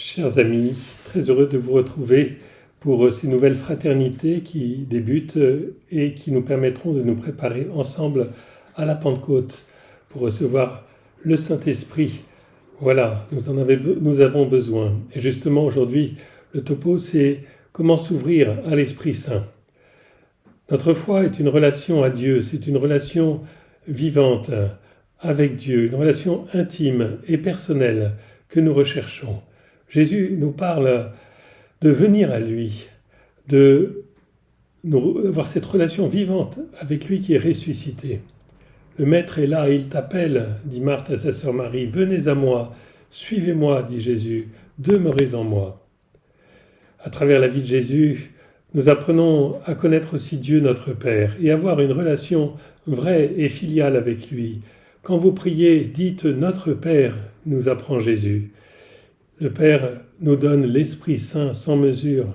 Chers amis, très heureux de vous retrouver pour ces nouvelles fraternités qui débutent et qui nous permettront de nous préparer ensemble à la Pentecôte pour recevoir le Saint-Esprit. Voilà, nous avons besoin. Et justement aujourd'hui, le topo, c'est comment s'ouvrir à l'Esprit Saint. Notre foi est une relation à Dieu, c'est une relation vivante avec Dieu, une relation intime et personnelle que nous recherchons. Jésus nous parle de venir à lui, d'avoir cette relation vivante avec lui qui est ressuscité. Le Maître est là et il t'appelle, dit Marthe à sa sœur Marie. Venez à moi, suivez-moi, dit Jésus, demeurez en moi. À travers la vie de Jésus, nous apprenons à connaître aussi Dieu notre Père et avoir une relation vraie et filiale avec lui. Quand vous priez, dites notre Père, nous apprend Jésus. Le Père nous donne l'Esprit Saint sans mesure.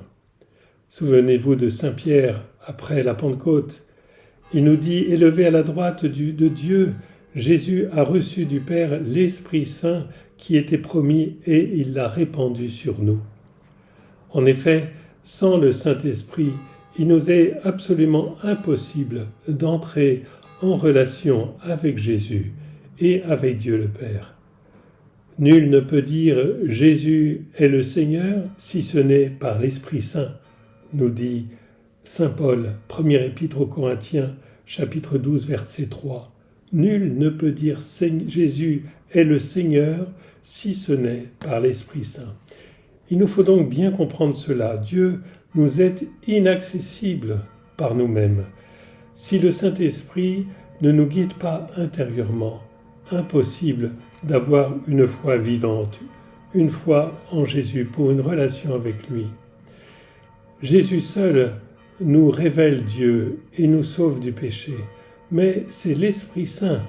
Souvenez-vous de Saint Pierre après la Pentecôte. Il nous dit, élevé à la droite de Dieu, Jésus a reçu du Père l'Esprit Saint qui était promis et il l'a répandu sur nous. En effet, sans le Saint-Esprit, il nous est absolument impossible d'entrer en relation avec Jésus et avec Dieu le Père. Nul ne peut dire « Jésus est le Seigneur » si ce n'est par l'Esprit Saint, nous dit Saint Paul, première épître aux Corinthiens, chapitre 12, verset 3. Nul ne peut dire « Jésus est le Seigneur » si ce n'est par l'Esprit Saint. Il nous faut donc bien comprendre cela. Dieu nous est inaccessible par nous-mêmes. Si le Saint-Esprit ne nous guide pas intérieurement, impossible d'avoir une foi vivante, une foi en Jésus pour une relation avec lui. Jésus seul nous révèle Dieu et nous sauve du péché, mais c'est l'Esprit Saint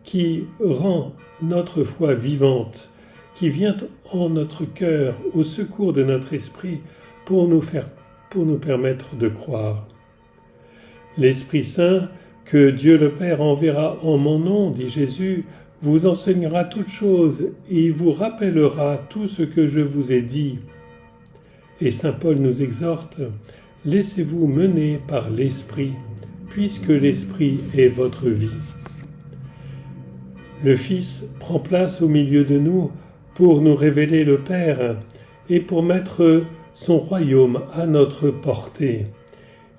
qui rend notre foi vivante, qui vient en notre cœur au secours de notre esprit pour nous permettre de croire. L'Esprit Saint que Dieu le Père enverra en mon nom, dit Jésus, vous enseignera toutes choses et il vous rappellera tout ce que je vous ai dit. Et saint Paul nous exhorte, laissez-vous mener par l'Esprit, puisque l'Esprit est votre vie. Le Fils prend place au milieu de nous pour nous révéler le Père et pour mettre son royaume à notre portée.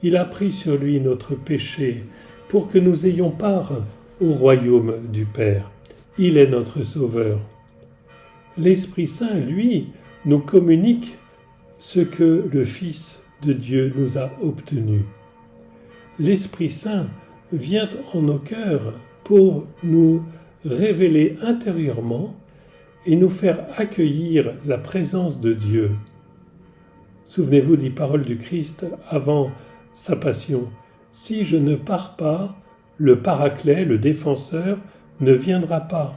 Il a pris sur lui notre péché pour que nous ayons part au royaume du Père. Il est notre Sauveur. L'Esprit Saint, lui, nous communique ce que le Fils de Dieu nous a obtenu. L'Esprit Saint vient en nos cœurs pour nous révéler intérieurement et nous faire accueillir la présence de Dieu. Souvenez-vous des paroles du Christ avant sa passion. Si je ne pars pas, le Paraclet, le Défenseur, ne viendra pas.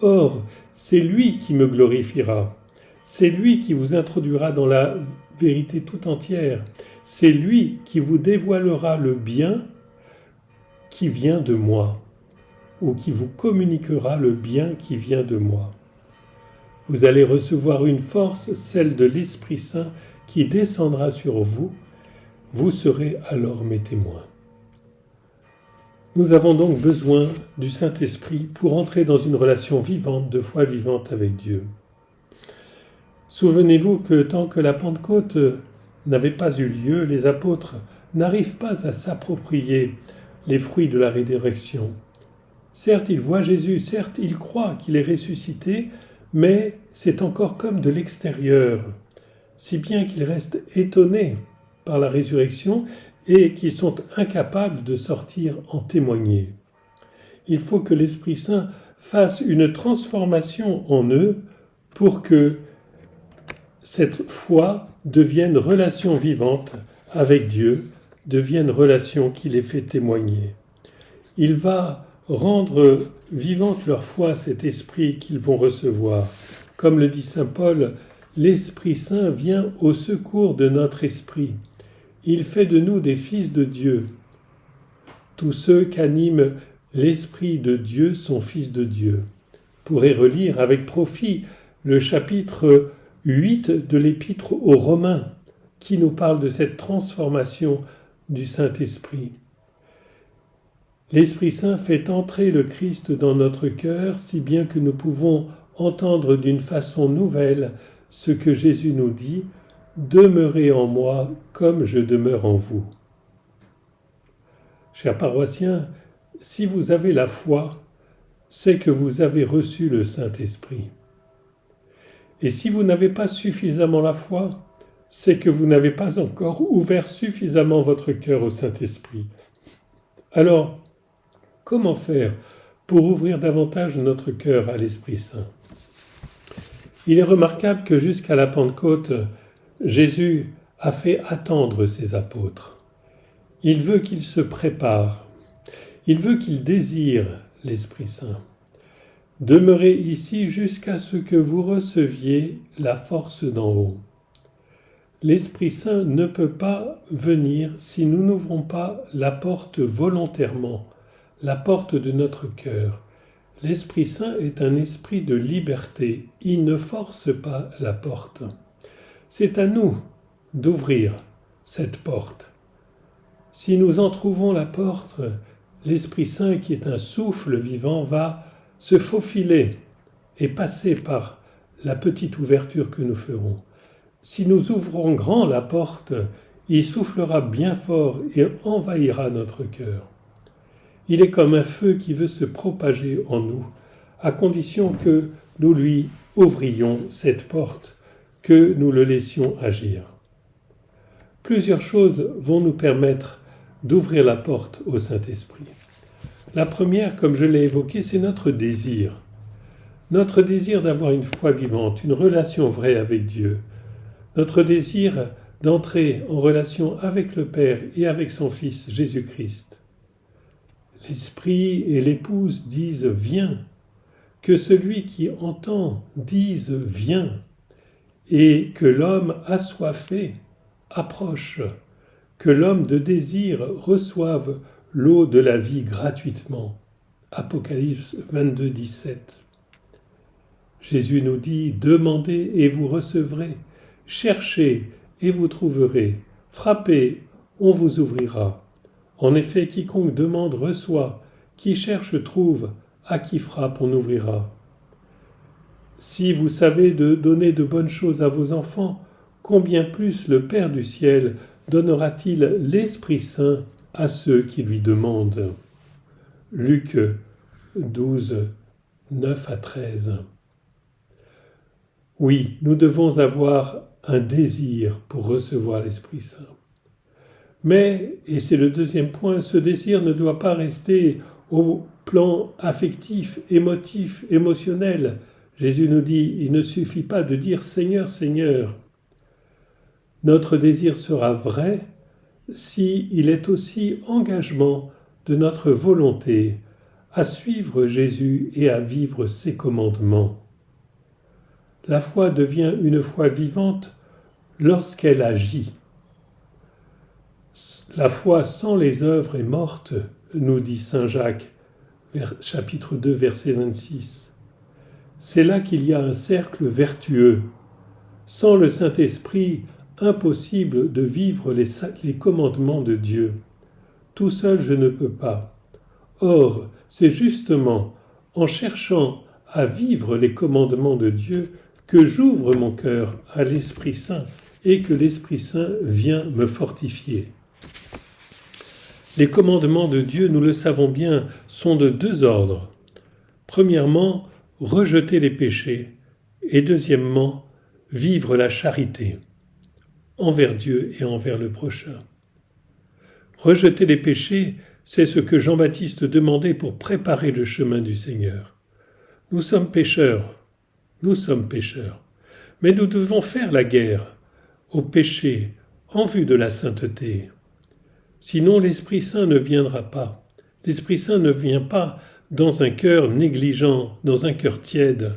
Or, c'est lui qui me glorifiera. C'est lui qui vous introduira dans la vérité tout entière. C'est lui qui vous dévoilera le bien qui vient de moi, ou qui vous communiquera le bien qui vient de moi. Vous allez recevoir une force, celle de l'Esprit Saint, qui descendra sur vous. Vous serez alors mes témoins. Nous avons donc besoin du Saint-Esprit pour entrer dans une relation vivante, de foi vivante avec Dieu. Souvenez-vous que tant que la Pentecôte n'avait pas eu lieu, les apôtres n'arrivent pas à s'approprier les fruits de la résurrection. Certes, ils voient Jésus, certes, ils croient qu'il est ressuscité, mais c'est encore comme de l'extérieur, si bien qu'ils restent étonnés par la résurrection et qu'ils sont incapables de sortir en témoigner. Il faut que l'Esprit Saint fasse une transformation en eux pour que cette foi devienne relation vivante avec Dieu, devienne relation qui les fait témoigner. Il va rendre vivante leur foi, cet esprit qu'ils vont recevoir. Comme le dit saint Paul, l'Esprit Saint vient au secours de notre esprit. Il fait de nous des fils de Dieu. Tous ceux qu'anime l'Esprit de Dieu sont fils de Dieu. Vous pourrez relire avec profit le chapitre 8 de l'Épître aux Romains, qui nous parle de cette transformation du Saint-Esprit. L'Esprit Saint fait entrer le Christ dans notre cœur, si bien que nous pouvons entendre d'une façon nouvelle ce que Jésus nous dit, « Demeurez en moi comme je demeure en vous ». Chers paroissiens, si vous avez la foi, c'est que vous avez reçu le Saint-Esprit. Et si vous n'avez pas suffisamment la foi, c'est que vous n'avez pas encore ouvert suffisamment votre cœur au Saint-Esprit. Alors, comment faire pour ouvrir davantage notre cœur à l'Esprit Saint ? Il est remarquable que jusqu'à la Pentecôte, Jésus a fait attendre ses apôtres. Il veut qu'ils se préparent. Il veut qu'ils désirent l'Esprit Saint. Demeurez ici jusqu'à ce que vous receviez la force d'en haut. L'Esprit Saint ne peut pas venir si nous n'ouvrons pas la porte volontairement, la porte de notre cœur. L'Esprit Saint est un esprit de liberté. Il ne force pas la porte. C'est à nous d'ouvrir cette porte. Si nous entrouvons la porte, l'Esprit Saint, qui est un souffle vivant, va se faufiler et passer par la petite ouverture que nous ferons. Si nous ouvrons grand la porte, il soufflera bien fort et envahira notre cœur. Il est comme un feu qui veut se propager en nous, à condition que nous lui ouvrions cette porte, que nous le laissions agir. Plusieurs choses vont nous permettre d'ouvrir la porte au Saint-Esprit. La première, comme je l'ai évoqué, c'est notre désir. Notre désir d'avoir une foi vivante, une relation vraie avec Dieu. Notre désir d'entrer en relation avec le Père et avec son Fils Jésus-Christ. L'Esprit et l'Épouse disent « Viens », que celui qui entend dise « Viens », et que l'homme assoiffé approche, que l'homme de désir reçoive l'eau de la vie gratuitement. Apocalypse 22, 17. Jésus nous dit « Demandez et vous recevrez, cherchez et vous trouverez, frappez, on vous ouvrira. En effet, quiconque demande reçoit, qui cherche trouve, à qui frappe on ouvrira. Si vous savez donner de bonnes choses à vos enfants, combien plus le Père du ciel donnera-t-il l'Esprit Saint à ceux qui lui demandent » Luc 12, 9 à 13. Oui, nous devons avoir un désir pour recevoir l'Esprit Saint. Mais, et c'est le deuxième point, ce désir ne doit pas rester au plan affectif, émotif, émotionnel. Jésus nous dit, il ne suffit pas de dire « Seigneur, Seigneur ». Notre désir sera vrai s'il est aussi engagement de notre volonté à suivre Jésus et à vivre ses commandements. La foi devient une foi vivante lorsqu'elle agit. La foi sans les œuvres est morte, nous dit saint Jacques, chapitre 2, verset 26. C'est là qu'il y a un cercle vertueux. Sans le Saint-Esprit, impossible de vivre les commandements de Dieu. Tout seul, je ne peux pas. Or, c'est justement en cherchant à vivre les commandements de Dieu que j'ouvre mon cœur à l'Esprit Saint et que l'Esprit Saint vient me fortifier. Les commandements de Dieu, nous le savons bien, sont de deux ordres. Premièrement, rejeter les péchés et deuxièmement, vivre la charité envers Dieu et envers le prochain. Rejeter les péchés, c'est ce que Jean-Baptiste demandait pour préparer le chemin du Seigneur. Nous sommes pécheurs, mais nous devons faire la guerre au péché en vue de la sainteté. Sinon, l'Esprit Saint ne viendra pas. L'Esprit Saint ne vient pas dans un cœur négligent, dans un cœur tiède.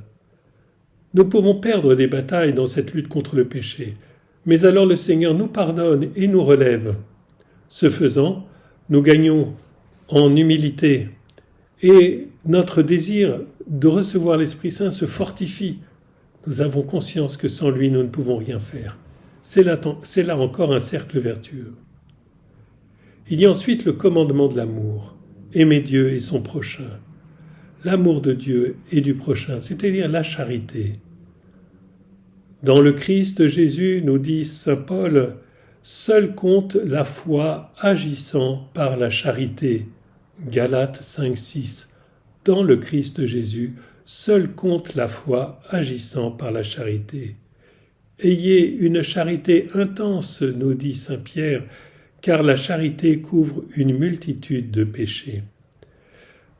Nous pouvons perdre des batailles dans cette lutte contre le péché, mais alors le Seigneur nous pardonne et nous relève. Ce faisant, nous gagnons en humilité et notre désir de recevoir l'Esprit Saint se fortifie Nous avons conscience que sans lui, nous ne pouvons rien faire. C'est là encore un cercle vertueux. Il y a ensuite le commandement de l'amour. Aimer Dieu et son prochain. L'amour de Dieu et du prochain, c'est-à-dire la charité. Dans le Christ Jésus, nous dit saint Paul, seul compte la foi agissant par la charité. Galates 5,6. Dans le Christ Jésus, seul compte la foi agissant par la charité. Ayez une charité intense, nous dit saint Pierre, car la charité couvre une multitude de péchés.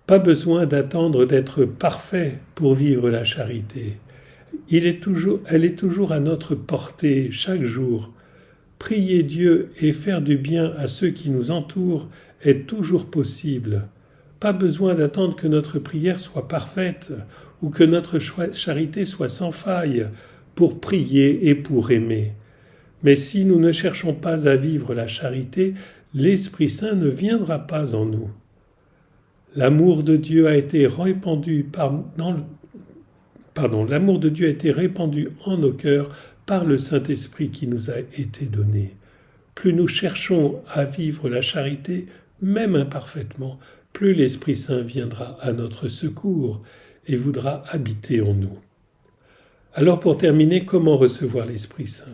Pas besoin d'attendre d'être parfait pour vivre la charité. Elle est toujours à notre portée chaque jour. Prier Dieu et faire du bien à ceux qui nous entourent est toujours possible. Pas besoin d'attendre que notre prière soit parfaite ou que notre charité soit sans faille pour prier et pour aimer. Mais si nous ne cherchons pas à vivre la charité, l'Esprit Saint ne viendra pas en nous. L'amour de Dieu a été répandu en nos cœurs par le Saint-Esprit qui nous a été donné. Plus nous cherchons à vivre la charité, même imparfaitement, plus l'Esprit Saint viendra à notre secours et voudra habiter en nous. Alors pour terminer, comment recevoir l'Esprit Saint ?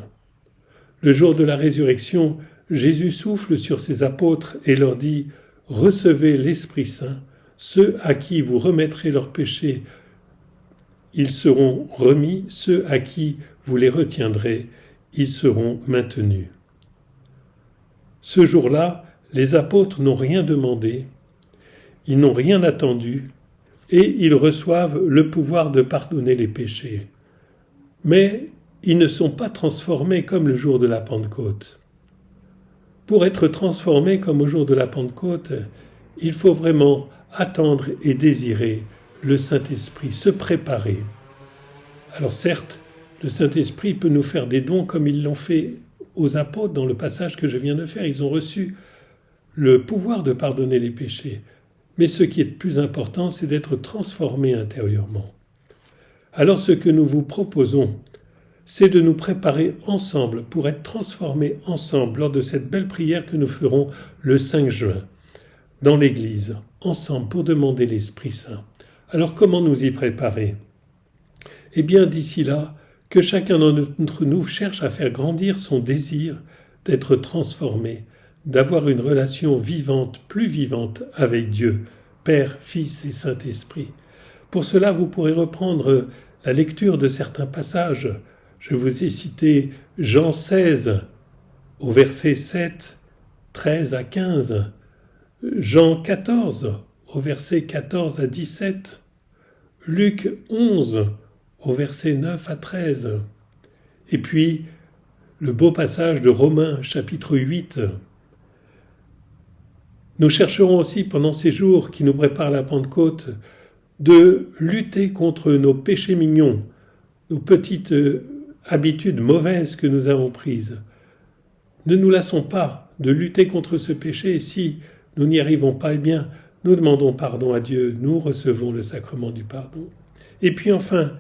Le jour de la résurrection, Jésus souffle sur ses apôtres et leur dit « Recevez l'Esprit Saint, ceux à qui vous remettrez leurs péchés, ils seront remis, ceux à qui vous les retiendrez, ils seront maintenus. » Ce jour-là, les apôtres n'ont rien demandé, ils n'ont rien attendu, et ils reçoivent le pouvoir de pardonner les péchés. Mais ils ne sont pas transformés comme le jour de la Pentecôte. Pour être transformés comme au jour de la Pentecôte, il faut vraiment attendre et désirer le Saint-Esprit, se préparer. Alors certes, le Saint-Esprit peut nous faire des dons comme ils l'ont fait aux apôtres dans le passage que je viens de faire. Ils ont reçu le pouvoir de pardonner les péchés. Mais ce qui est le plus important, c'est d'être transformés intérieurement. Alors ce que nous vous proposons, c'est de nous préparer ensemble pour être transformés ensemble lors de cette belle prière que nous ferons le 5 juin dans l'Église, ensemble pour demander l'Esprit Saint. Alors comment nous y préparer ? Eh bien d'ici là, que chacun d'entre nous cherche à faire grandir son désir d'être transformé, d'avoir une relation vivante, plus vivante avec Dieu, Père, Fils et Saint-Esprit. Pour cela, vous pourrez reprendre la lecture de certains passages. Je vous ai cité Jean 16 au verset 7, 13 à 15, Jean 14 au verset 14 à 17, Luc 11 au verset 9 à 13, et puis le beau passage de Romains chapitre 8. Nous chercherons aussi pendant ces jours qui nous préparent la Pentecôte de lutter contre nos péchés mignons, nos petites habitudes mauvaises que nous avons prises. Ne nous lassons pas de lutter contre ce péché et si nous n'y arrivons pas, eh bien, nous demandons pardon à Dieu, nous recevons le sacrement du pardon. Et puis enfin,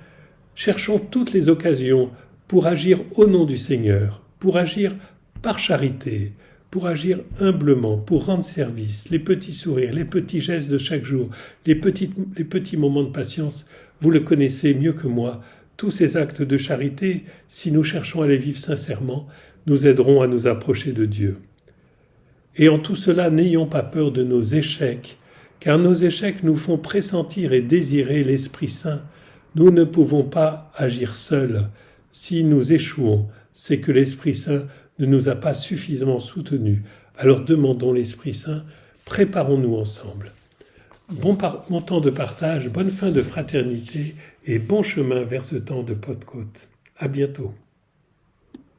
cherchons toutes les occasions pour agir au nom du Seigneur, pour agir par charité, pour agir humblement, pour rendre service, les petits sourires, les petits gestes de chaque jour, les petits moments de patience, vous le connaissez mieux que moi. Tous ces actes de charité, si nous cherchons à les vivre sincèrement, nous aideront à nous approcher de Dieu. Et en tout cela, n'ayons pas peur de nos échecs, car nos échecs nous font pressentir et désirer l'Esprit Saint. Nous ne pouvons pas agir seuls. Si nous échouons, c'est que l'Esprit Saint ne nous a pas suffisamment soutenus. Alors demandons l'Esprit Saint, préparons-nous ensemble. Bon temps de partage, bonne fin de fraternité et bon chemin vers ce temps de Pentecôte. À bientôt.